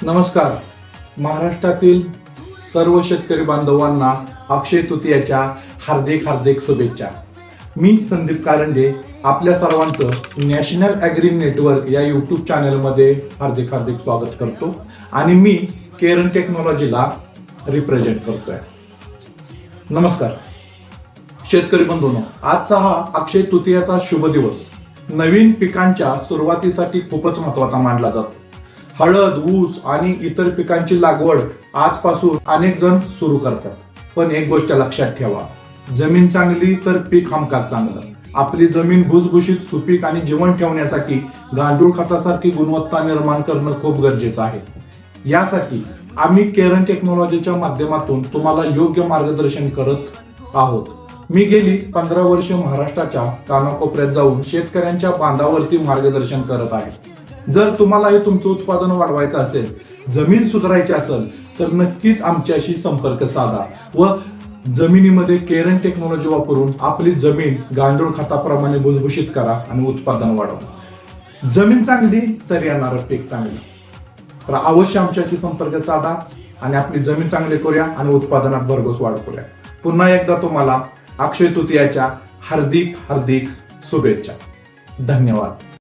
नमस्कार. महाराष्ट्रातील सर्व शेतकरी बांधवांना अक्षय तृतीयाच्या हार्दिक हार्दिक शुभेच्छा. मी संदीप कारंडे आपल्या सर्वांचं नॅशनल ॲग्री नेटवर्क या यूट्यूब चॅनलमध्ये हार्दिक हार्दिक स्वागत करतो आणि मी केरन टेक्नॉलॉजीला रिप्रेझेंट करतोय. नमस्कार शेतकरी बंधूंनो, आजचा हा अक्षय तृतीयाचा शुभ दिवस नवीन पिकांच्या सुरुवातीसाठी खूपच महत्त्वाचा मानला जातो. हळद, ऊस आणि इतर पिकांची लागवड आजपासून अनेक जण सुरू करतात. पण एक गोष्ट लक्षात ठेवा, जमीन चांगली तर पीक हमखास चांगलं. आपली जमीन भुसभुशीत, सुपीक आणि जीवन ठेवण्यासाठी गांडूळ खतासारखी गुणवत्ता निर्माण करणं खूप गरजेचं आहे. यासाठी आम्ही केरन टेक्नॉलॉजीच्या माध्यमातून तुम्हाला योग्य मार्गदर्शन करत आहोत. मी गेली 15 वर्ष महाराष्ट्राच्या कानाकोपऱ्यात जाऊन शेतकऱ्यांच्या बांधावरती मार्गदर्शन करत आहे. जर तुम्हाला हे तुमचं उत्पादन वाढवायचं असेल, जमीन सुधारायची असेल तर नक्कीच आमच्याशी संपर्क साधा व जमिनीमध्ये केरन टेक्नॉलॉजी वापरून आपली जमीन गांडूळ खताप्रमाणे भुसभुशीत करा आणि उत्पादन वाढवा. जमीन चांगली तर येणारं पीक चांगलं. तर अवश्य आमच्याशी संपर्क साधा आणि आपली जमीन चांगली करूया आणि उत्पादनात भरघोस वाढ करूया. पुन्हा एकदा तुम्हाला अक्षय तृतीयाच्या हार्दिक हार्दिक शुभेच्छा. धन्यवाद.